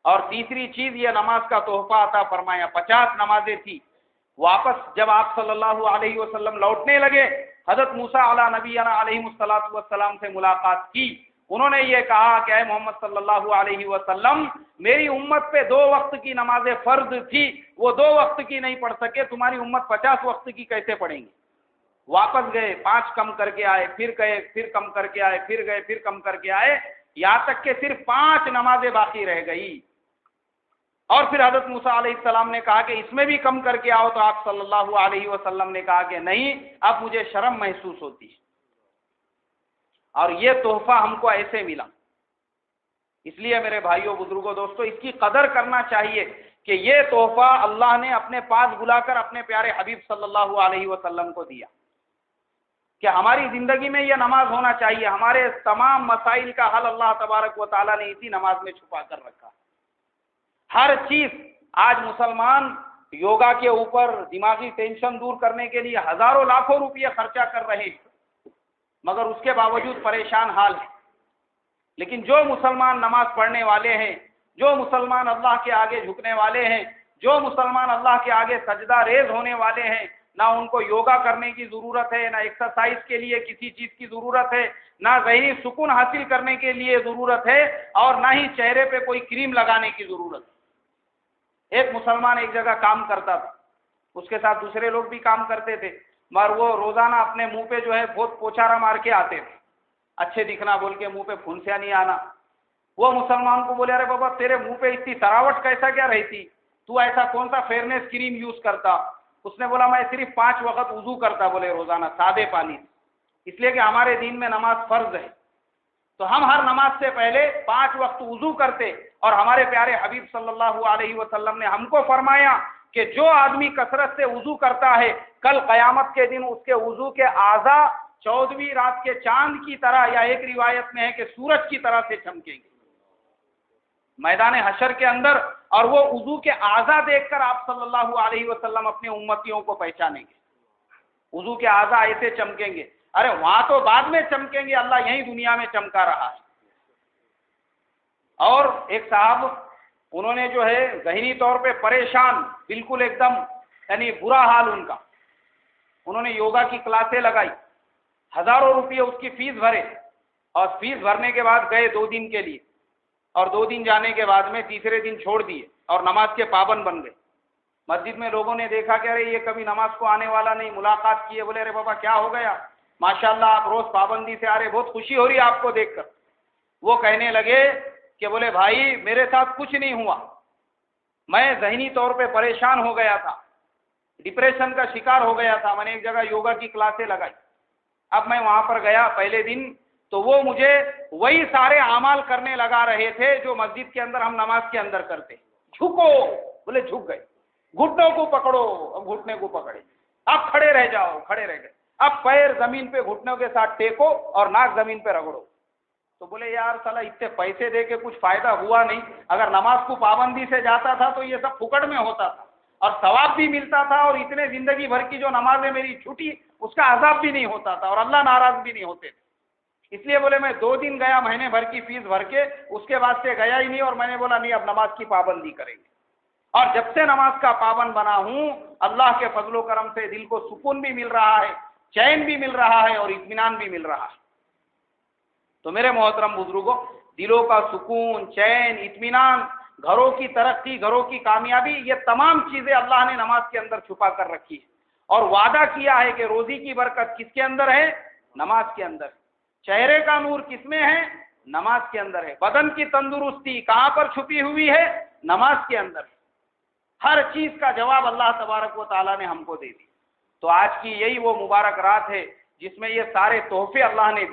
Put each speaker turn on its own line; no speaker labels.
اور تیسری چیز یہ نماز کا تحفہ عطا فرمایا. 50 نمازیں تھی. واپس جب آپ صلی اللہ علیہ وسلم لوٹنے لگے، حضرت موسیٰ علیہ نبینا علیہ الصلوۃ والسلام سے ملاقات کی. انہوں نے یہ کہا کہ اے محمد صلی اللہ علیہ وسلم، میری امت پہ 2 وقت کی نمازیں فرض تھی، وہ 2 وقت کی نہیں پڑھ سکے، تمہاری امت 50 وقت کی کیسے پڑھیں گی؟ واپس گئے، 5 کم کر کے آئے، پھر گئے، پھر کم کر کے آئے، پھر گئے، پھر کم کر کے آئے، یہاں تک کہ صرف 5 نمازیں باقی رہ گئی. اور پھر حضرت موسیٰ علیہ السلام نے کہا کہ اس میں بھی کم کر کے آؤ، تو آپ صلی اللہ علیہ وسلم نے کہا کہ نہیں، اب مجھے شرم محسوس ہوتی ہے. اور یہ تحفہ ہم کو ایسے ملا. اس لیے میرے بھائیوں، بزرگوں، دوستوں، اس کی قدر کرنا چاہیے کہ یہ تحفہ اللہ نے اپنے پاس بلا کر اپنے پیارے حبیب صلی اللہ علیہ وسلم کو دیا کہ ہماری زندگی میں یہ نماز ہونا چاہیے. ہمارے تمام مسائل کا حل اللہ تبارک و تعالیٰ نے اسی نماز میں چھپا کر رکھا. ہر چیز. آج مسلمان یوگا کے اوپر دماغی ٹینشن دور کرنے کے لیے ہزاروں لاکھوں روپیے خرچہ کر رہے ہیں، مگر اس کے باوجود پریشان حال ہے. لیکن جو مسلمان نماز پڑھنے والے ہیں، جو مسلمان اللہ کے آگے جھکنے والے ہیں، جو مسلمان اللہ کے آگے سجدہ ریز ہونے والے ہیں، نہ ان کو یوگا کرنے کی ضرورت ہے، نہ ایکسرسائز کے لیے کسی چیز کی ضرورت ہے، نہ ذہنی سکون حاصل کرنے کے لیے ضرورت ہے، اور نہ ہی چہرے پہ کوئی کریم لگانے کی ضرورت ہے. ایک مسلمان ایک جگہ کام کرتا تھا، اس کے ساتھ دوسرے لوگ بھی کام کرتے تھے، مگر وہ روزانہ اپنے منہ پہ جو ہے بہت پوچھارا مار کے آتے تھے، اچھے دکھنا بول کے منہ پہ پھنسیا نہیں آنا. وہ مسلمان کو بولے ارے بابا تیرے منہ پہ اتنی تراوٹ کیسا کیا رہتی، تو ایسا کون سا فیئرنیس کریم یوز کرتا؟ اس نے بولا میں صرف 5 وقت وضو کرتا، بولے روزانہ سادے پانی، اس لیے کہ ہمارے دین میں نماز فرض ہے. تو ہم ہر نماز سے پہلے 5 وقت وضو کرتے، اور ہمارے پیارے حبیب صلی اللہ علیہ وسلم نے ہم کو فرمایا کہ جو آدمی کثرت سے وضو کرتا ہے، کل قیامت کے دن اس کے وضو کے اعضاء 14ویں رات کے چاند کی طرح، یا ایک روایت میں ہے کہ سورج کی طرح سے چمکیں گے میدان حشر کے اندر. اور وہ وضو کے اعضاء دیکھ کر آپ صلی اللہ علیہ وسلم اپنے امتیوں کو پہچانیں گے. وضو کے اعضاء ایسے چمکیں گے. ارے وہاں تو بعد میں چمکیں گے، اللہ یہیں دنیا میں چمکا رہا ہے. اور ایک صاحب، انہوں نے جو ہے ذہنی طور پہ پریشان، بالکل ایک دم یعنی برا حال ان کا، انہوں نے یوگا کی کلاسیں لگائی، ہزاروں روپئے اس کی فیس بھرے، اور فیس بھرنے کے بعد گئے 2 دن کے لیے، اور 2 دن جانے کے بعد میں تیسرے دن چھوڑ دیے اور نماز کے پابند بن گئے. مسجد میں لوگوں نے دیکھا کہ ارے یہ کبھی نماز کو آنے والا نہیں، ملاقات کیے، بولے ارے بابا کیا ہو گیا، ماشاءاللہ آپ روز پابندی سے آ رہے، بہت خوشی ہو رہی ہے آپ کو دیکھ کر. وہ کہنے لگے کہ بولے بھائی میرے ساتھ کچھ نہیں ہوا، میں ذہنی طور پہ پریشان ہو گیا تھا، ڈپریشن کا شکار ہو گیا تھا. میں نے ایک جگہ یوگا کی کلاسیں لگائی، اب میں وہاں پر گیا پہلے دن، تو وہ مجھے وہی سارے اعمال کرنے لگا رہے تھے جو مسجد کے اندر ہم نماز کے اندر کرتے. جھکو، بولے جھک گئے، گھٹنوں کو پکڑو، اب گھٹنے کو پکڑے، اب کھڑے رہ جاؤ، کھڑے رہ گئے، اب پیر زمین پہ گھٹنوں کے ساتھ ٹیکو اور ناک زمین پہ رگڑو. تو بولے یار سالا اتنے پیسے دے کے کچھ فائدہ ہوا نہیں، اگر نماز کو پابندی سے جاتا تھا تو یہ سب پھکڑ میں ہوتا تھا اور ثواب بھی ملتا تھا، اور اتنے زندگی بھر کی جو نمازیں میری چھوٹی اس کا عذاب بھی نہیں ہوتا تھا اور اللہ ناراض بھی نہیں ہوتے تھے. اس لیے بولے میں 2 دن گیا، مہینے بھر کی فیس بھر کے، اس کے بعد سے گیا ہی نہیں، اور میں نے بولا نہیں اب نماز کی پابندی کریں گے. اور جب سے نماز کا پابند بنا ہوں، اللہ کے فضل و کرم سے دل کو سکون بھی مل رہا ہے، چین بھی مل رہا ہے، اور اطمینان بھی مل رہا ہے. تو میرے محترم بزرگوں، دلوں کا سکون، چین، اطمینان، گھروں کی ترقی، گھروں کی کامیابی، یہ تمام چیزیں اللہ نے نماز کے اندر چھپا کر رکھی ہے. اور وعدہ کیا ہے کہ روزی کی برکت کس کے اندر ہے؟ نماز کے اندر. چہرے کا نور کس میں ہے؟ نماز کے اندر ہے. بدن کی تندرستی کہاں پر چھپی ہوئی ہے؟ نماز کے اندر. ہر چیز کا جواب اللہ تبارک و تعالیٰ نے ہم کو دے دی. تو آج کی یہی وہ مبارک رات ہے جس میں یہ سارے تحفے اللہ نے